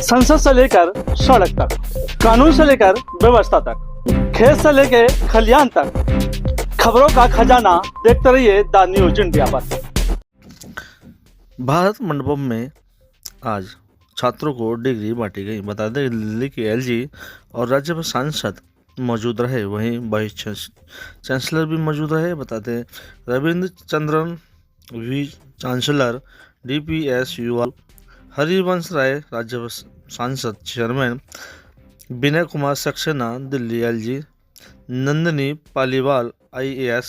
संसद से लेकर सड़क तक, कानून से लेकर व्यवस्था तक, खेत से लेकर खलियान तक, खबरों का खजाना देखते रहिए द न्यूज इंडिया पर। भारत मंडपम में आज छात्रों को डिग्री बांटी गई। बता दें दिल्ली के एलजी और राज्यसभा सांसद मौजूद रहे, वहीं वाइस चांसलर भी मौजूद रहे। बता दें Ravindra Chandran V chancellor, DPS युवा, हरिवंश राय राज्यसभा सांसद chairman, Vinay Kumar Saxena Delhi LG, Nandini Paliwal IAS,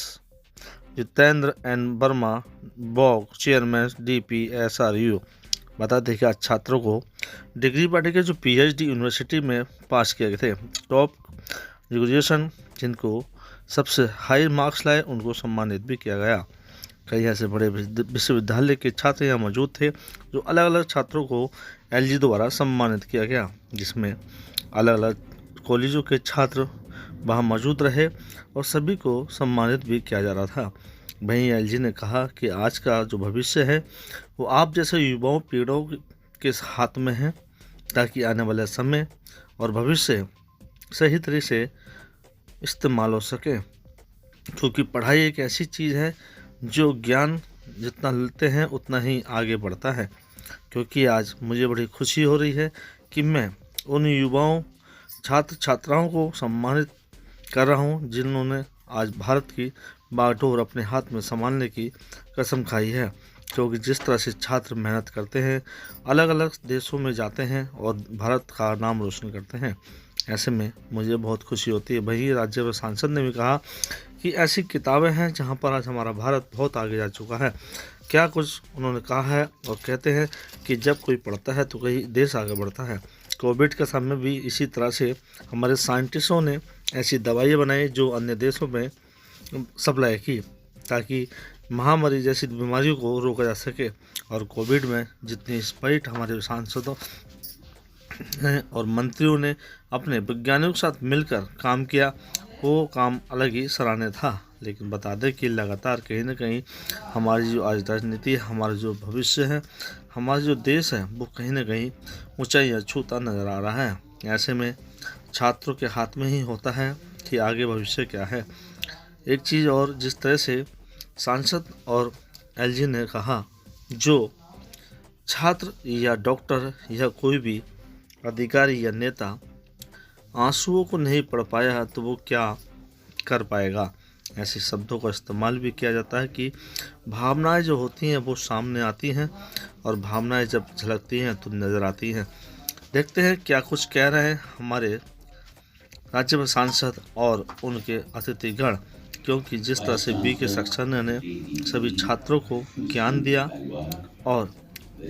Jitendra N Verma BOG chairman DPSRU. बता दें कि आज छात्रों को डिग्री बांटे के जो पीएचडी यूनिवर्सिटी में पास किए गए थे, टॉप ग्रेजुएशन जिनको सबसे हाई मार्क्स लाए उनको सम्मानित भी किया गया। कई ऐसे बड़े विश्वविद्यालय के छात्र यहाँ मौजूद थे जो अलग अलग छात्रों को एलजी द्वारा सम्मानित किया गया, जिसमें अलग अलग कॉलेजों के छात्र वहाँ मौजूद रहे और सभी को सम्मानित भी किया जा रहा था। वहीं एलजी ने कहा कि आज का जो भविष्य है वो आप जैसे युवाओं पीढ़ियों के हाथ में है, ताकि आने वाला समय और भविष्य सही तरह से इस्तेमाल हो सके, क्योंकि पढ़ाई एक ऐसी चीज़ है जो ज्ञान जितना लेते हैं उतना ही आगे बढ़ता है। क्योंकि आज मुझे बड़ी खुशी हो रही है कि मैं उन युवाओं छात्र छात्राओं को सम्मानित कर रहा हूं जिन्होंने आज भारत की बागडोर अपने हाथ में संभालने की कसम खाई है। क्योंकि जिस तरह से छात्र मेहनत करते हैं, अलग अलग देशों में जाते हैं और भारत का नाम रोशन करते हैं, ऐसे में मुझे बहुत खुशी होती है। वही राज्यसभा सांसद ने भी कहा कि ऐसी किताबें हैं जहां पर आज हमारा भारत बहुत आगे जा चुका है। क्या कुछ उन्होंने कहा है और कहते हैं कि जब कोई पढ़ता है तो कहीं देश आगे बढ़ता है। कोविड के समय भी इसी तरह से हमारे साइंटिस्टों ने ऐसी दवाइयाँ बनाई जो अन्य देशों में सप्लाई की, ताकि महामारी जैसी बीमारियों को रोका जा सके। और कोविड में जितनी स्पाइट हमारे सांसदों और मंत्रियों ने अपने वैज्ञानिकों के साथ मिलकर काम किया, वो काम अलग ही सराहनीय था। लेकिन बता दें कि लगातार कहीं ना कहीं हमारी जो आज राजनीति है, हमारा जो भविष्य है, हमारा जो देश है, वो कहीं ना कहीं ऊंचाइयां छूता नज़र आ रहा है। ऐसे में छात्रों के हाथ में ही होता है कि आगे भविष्य क्या है। एक चीज़ और, जिस तरह से सांसद और एलजी ने कहा, जो छात्र या डॉक्टर या कोई भी अधिकारी या नेता आंसुओं को नहीं पढ़ पाया तो वो क्या कर पाएगा। ऐसे शब्दों का इस्तेमाल भी किया जाता है कि भावनाएं जो होती हैं वो सामने आती हैं और भावनाएं जब झलकती हैं तो नज़र आती हैं। देखते हैं क्या कुछ कह रहे हैं हमारे राज्यसभा सांसद और उनके अतिथिगण, क्योंकि जिस तरह से बी के सक्सेना ने सभी छात्रों को ज्ञान दिया और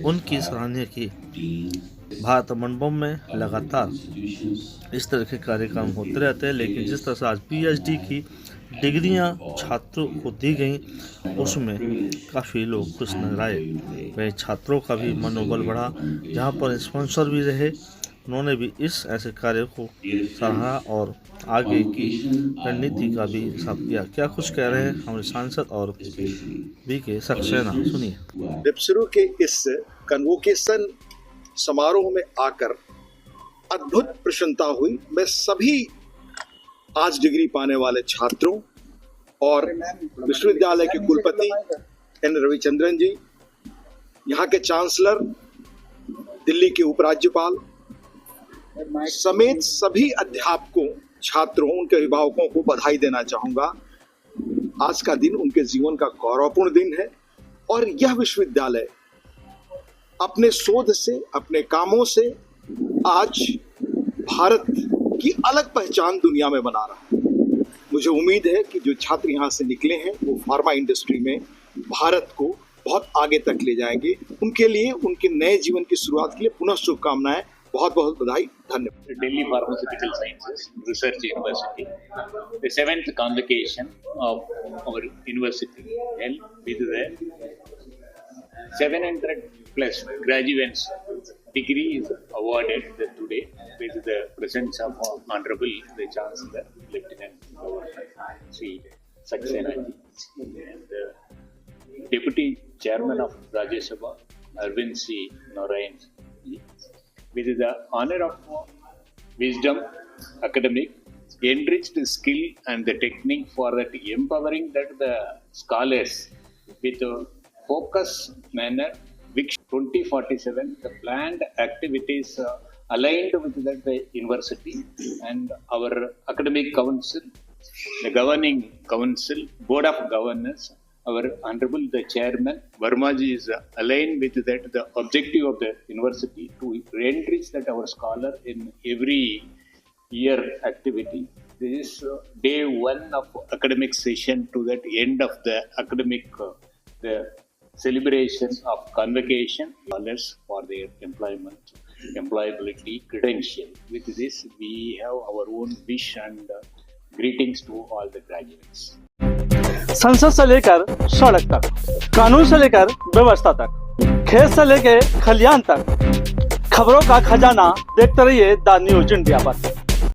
उनकी सराहनीय की। भारत मंडपम में लगातार इस तरह के कार्यक्रम होते रहते हैं, लेकिन जिस तरह से आज पीएचडी की डिग्रियां छात्रों को दी गई उसमें काफ़ी लोग खुश नजर आए। वहीं छात्रों का भी मनोबल बढ़ा, जहां पर स्पॉन्सर भी रहे, उन्होंने भी इस ऐसे कार्य को सराहा और आगे की रणनीति का भी हिसाब किया। क्या कुछ कह रहे हैं हमारे सांसद और बी के सक्सेना, सुनिए। डिप्सरू के इस कन्वोकेशन समारोह में आकर अद्भुत प्रसन्नता हुई। मैं सभी आज डिग्री पाने वाले छात्रों और विश्वविद्यालय के कुलपति एन रविचंद्रन जी, यहाँ के चांसलर, दिल्ली के उपराज्यपाल समेत सभी अध्यापकों, छात्रों, उनके अभिभावकों को बधाई देना चाहूंगा। आज का दिन उनके जीवन का गौरवपूर्ण दिन है और यह विश्वविद्यालय अपने शोध से, अपने कामों से आज भारत की अलग पहचान दुनिया में बना रहा है। मुझे उम्मीद है कि जो छात्र यहाँ से निकले हैं वो फार्मा इंडस्ट्री में भारत को बहुत आगे तक ले जाएंगे। उनके लिए, उनके नए जीवन की शुरुआत के लिए पुनः शुभकामनाएं। बहुत बहुत बधाई, धन्यवाद। Delhi Pharmaceutical Sciences Research University, the 7th convocation of our university held with the 700 plus graduates. Degree is awarded today with the presence of Honorable the Chancellor, Lieutenant Governor Sri Saxena ji, and Deputy Chairman of Rajya Sabha, Arvind C. Narayan ji, with the honor of wisdom, academic, enriched skill and the technique for that empowering that the scholars with a focused manner, which 2047, the planned activities aligned with that the university and our academic council, the governing council, board of governors, our honorable the chairman Vermaji is aligned with that the objective of the university to enrich that our scholar in every year activity. This is day one of academic session to that end of the academic the celebration of convocation scholars for their employability credential. With this, we have our own wish and greetings to all the graduates. संसद से लेकर सड़क तक, कानून से लेकर व्यवस्था तक, खेत से लेकर खलियान तक, खबरों का खजाना देखते रहिए द न्यूज इंडिया पर।